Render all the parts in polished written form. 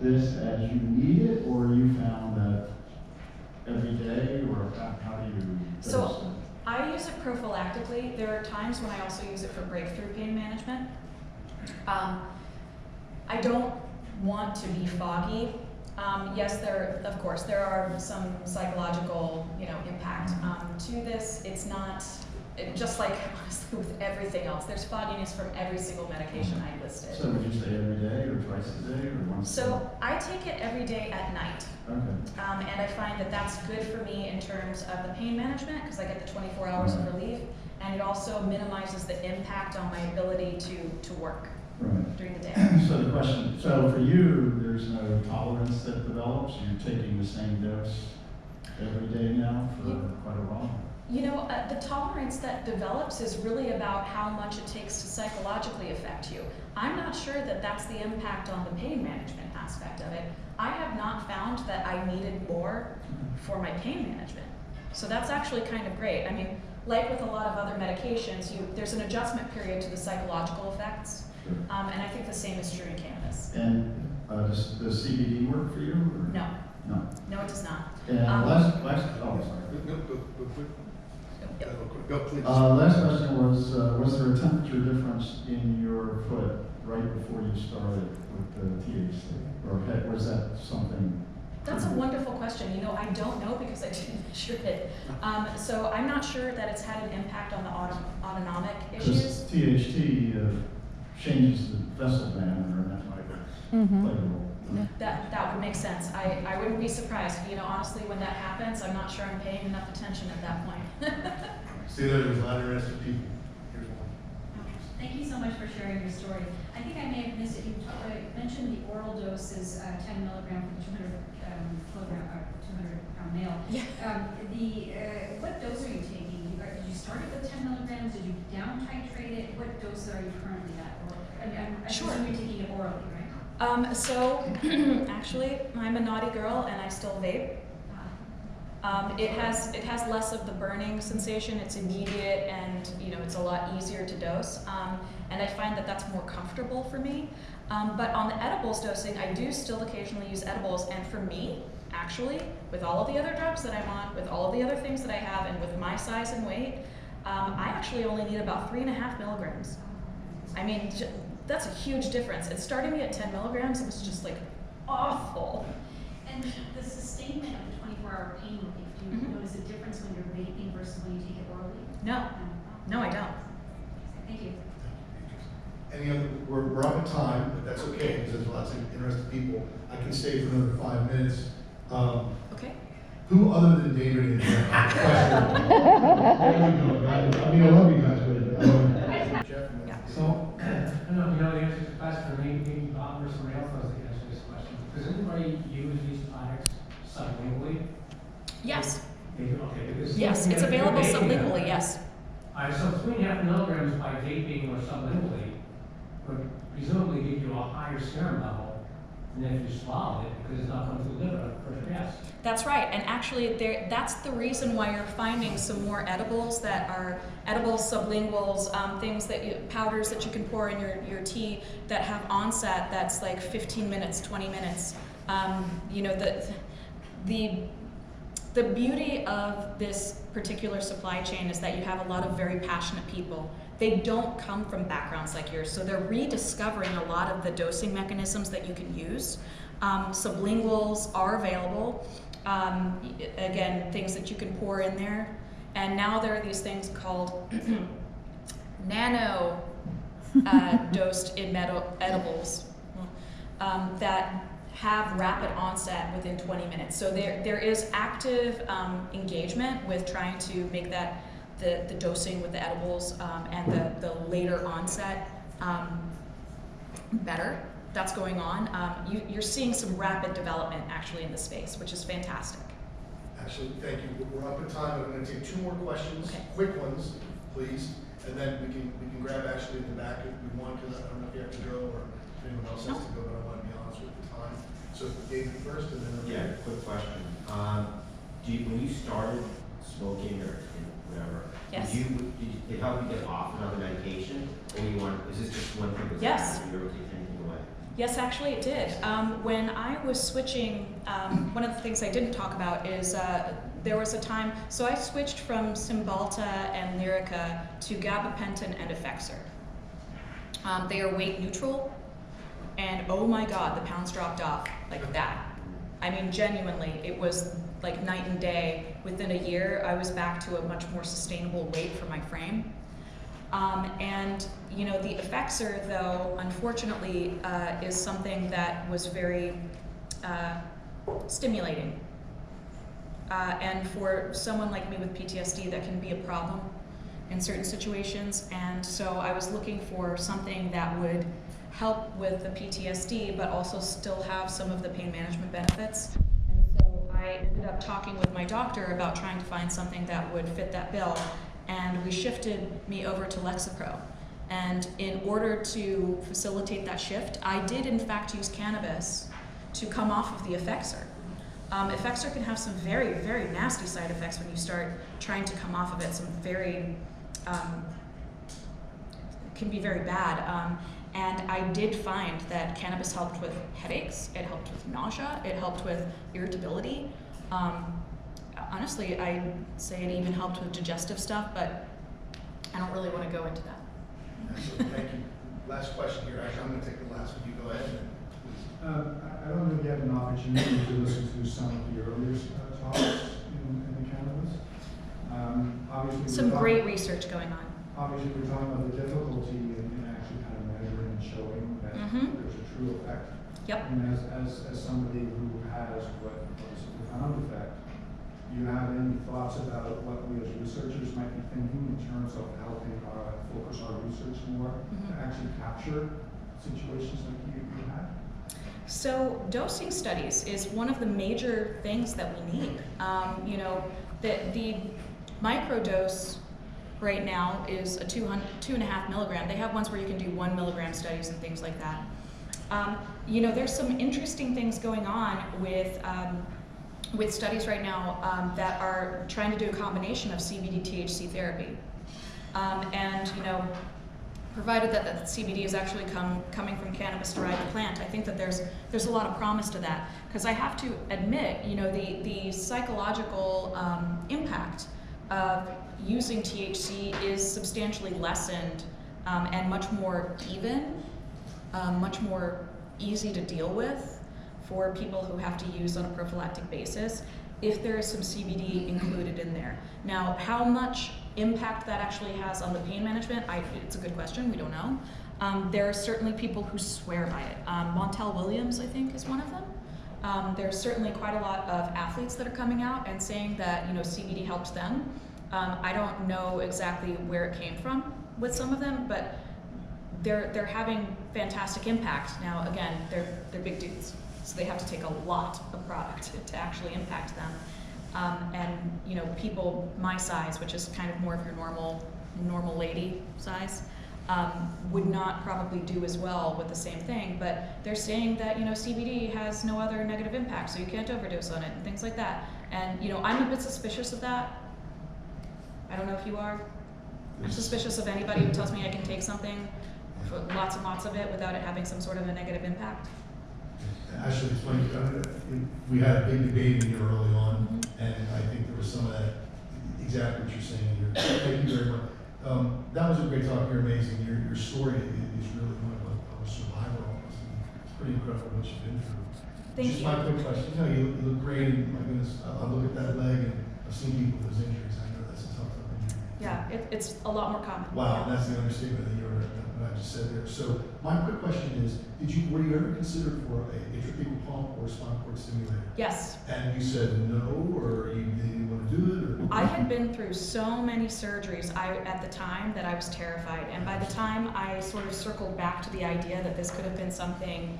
this as you need it, or you found that every day, or how do you dose So it? I use it prophylactically. There are times when I also use it for breakthrough pain management. I don't want to be foggy. Yes, of course, there are some psychological, impact to this. It's not, just like honestly with everything else, there's fogginess from every single medication I listed. So would you say every day, or twice a day, or once a day? So I take it every day at night. Okay. And I find that that's good for me in terms of the pain management, because I get the 24 hours of relief, and it also minimizes the impact on my ability to work during the day. So the question, so for you, there's no tolerance that develops? You're taking the same dose every day now for quite a while? The tolerance that develops is really about how much it takes to psychologically affect you. I'm not sure that that's the impact on the pain management aspect of it. I have not found that I needed more for my pain management. So that's actually kind of great. I mean, like with a lot of other medications, there's an adjustment period to the psychological effects. Sure. And I think the same is true in cannabis. And does CBD work for you? Or? No. No. No, it does not. And last, oh, sorry. Go, please. Last question was there a temperature difference in your foot right before you started with the THC? Or was that something? That's a wonderful question. I don't know because I didn't measure it. So I'm not sure that it's had an impact on the autonomic issues. THT changes the vessel diameter, and that might play a role. That would make sense. I wouldn't be surprised. Honestly, when that happens, I'm not sure I'm paying enough attention at that point. See, there's a lot of interested people. Here's one. Thank you so much for sharing your story. I think I may have missed it. You mentioned the oral dose is 10 milligram for the 200-pound male. Yeah. What dose are you taking? Did you start it with 10 milligrams? Did you down titrate it? What dose are you currently at? I Sure. assume you're taking it orally, right? So actually, I'm a naughty girl and I still vape. It has less of the burning sensation. It's immediate, and it's a lot easier to dose. And I find that that's more comfortable for me. But on the edibles dosing, I do still occasionally use edibles. And for me, actually, with all of the other drugs that I'm on, with all of the other things that I have, and with my size and weight, I actually only need about 3.5 milligrams. I mean, that's a huge difference. And starting me at 10 milligrams, it was just like awful. And the sustainment of the 24-hour pain relief, do you notice a difference when you're vaping versus when you take it orally? No, I don't. Thank you. Any other, we're up at time, but that's okay, because there's lots of interested people. I can stay for another 5 minutes. Okay. Who other than David and Jeff have a question? I mean, I love you guys, but Jeff. Yeah. So, I don't know if you know the answer to the question, but maybe Bob or somebody else knows the answer to this question. Does anybody use these products sublingually? Yes. They do, okay, because Yes, it's available sublingually, yes. All right, so 3.5 milligrams by vaping or sublingually would presumably give you a higher serum level than if you swallowed it, because it's not coming through the liver first pass. That's right, and actually that's the reason why you're finding some more edibles that are edibles, sublinguals, things powders that you can pour in your tea that have onset that's like 15 minutes, 20 minutes. The beauty of this particular supply chain is that you have a lot of very passionate people. They don't come from backgrounds like yours, so they're rediscovering a lot of the dosing mechanisms that you can use. Sublinguals are available. Again, things that you can pour in there. And now there are these things called nano dosed in edibles that have rapid onset within 20 minutes. So there is active engagement with trying to make that the dosing with the edibles and the later onset better. That's going on. You're seeing some rapid development actually in the space, which is fantastic. Actually, thank you. We're up at time. I'm going to take 2 more questions, Okay. quick ones, please, and then we can grab Ashley in the back if we want, because I don't know if you have to go or if anyone else has to go, but I want to be honest with the time. So David first, and then yeah, quick question. When you started smoking or whatever, Yes. did it help you get off another medication, or is this just one thing that's Yes. you're okay taking away? Yes, actually it did. When I was switching, one of the things I didn't talk about is there was a time, so I switched from Cymbalta and Lyrica to gabapentin and Effexor. They are weight neutral, and oh my God, the pounds dropped off like that. I mean, genuinely, it was like night and day. Within a year, I was back to a much more sustainable weight for my frame. And you know, the Effexor, though, unfortunately, is something that was very stimulating. And for someone like me with PTSD, that can be a problem in certain situations. And so I was looking for something that would help with the PTSD, but also still have some of the pain management benefits. And so I ended up talking with my doctor about trying to find something that would fit that bill. And we shifted me over to Lexapro. And in order to facilitate that shift, I did in fact use cannabis to come off of the Effexor. Effexor can have some very, very nasty side effects when you start trying to come off of it. Some very, can be very bad. And I did find that cannabis helped with headaches, it helped with nausea, it helped with irritability. Honestly, I'd say it even helped with digestive stuff, but I don't really want to go into that. Excellent, thank you. Last question here, actually, I'm gonna take the last one, you go ahead, and please. I don't know if you had an opportunity to listen to some of the earlier talks in the cannabis. Obviously, Some great research going on. Obviously, we're talking about the difficulty in actually kind of measuring and showing that there's a true effect. Yep. And as somebody who has what is a profound effect, do you have any thoughts about what we as researchers might be thinking in terms of helping focus our research more to actually capture situations like you had? So dosing studies is one of the major things that we need. You know, the microdose right now is a 2.5 milligram. They have ones where you can do 1 milligram studies and things like that. You know, there's some interesting things going on with studies right now that are trying to do a combination of CBD THC therapy. And you know, provided that the CBD is actually coming from cannabis-derived plant, I think that there's a lot of promise to that. Because I have to admit, you know, the psychological impact of using THC is substantially lessened and much more even, much more easy to deal with for people who have to use on a prophylactic basis if there is some CBD included in there. Now, how much impact that actually has on the pain management, it's a good question, we don't know. There are certainly people who swear by it. Montel Williams, I think, is one of them. There's certainly quite a lot of athletes that are coming out and saying that, you know, CBD helps them. I don't know exactly where it came from with some of them, but they're having fantastic impact. Now, again, they're big dudes, so they have to take a lot of product to actually impact them. And you know, people my size, which is kind of more of your normal lady size, would not probably do as well with the same thing. But they're saying that, you know, CBD has no other negative impact, so you can't overdose on it and things like that. And you know, I'm a bit suspicious of that. I don't know if you are. I'm suspicious of anybody who tells me I can take something for lots and lots of it without it having some sort of a negative impact. Actually, it's funny, we had a big debate in here early on, and I think there was some of that, exactly what you're saying here. Thank you very much. That was a great talk, you're amazing. Your story is really one of a survivor almost. It's pretty incredible what you've been through. Thank Just you. my quick question, you know, you look great, and my goodness, I look at that leg, and I've seen people with those injuries, I know that's a tough injury. Yeah, it's a lot more common. Wow, that's the understatement that what I just said there. So my quick question is, were you ever considered for a intrathecal pump or spinal cord stimulator? Yes. And you said no, or you didn't want to do it? Or? I had been through so many surgeries at the time that I was terrified. And by the time I sort of circled back to the idea that this could have been something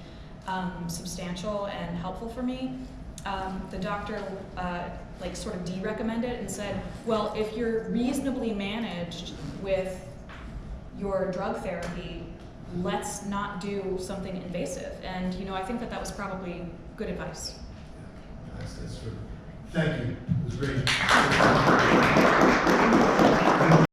substantial and helpful for me, the doctor like sort of de-recommended it and said, well, if you're reasonably managed with your drug therapy, let's not do something invasive. And you know, I think that was probably good advice. Yeah, that's true. Thank you. It was great.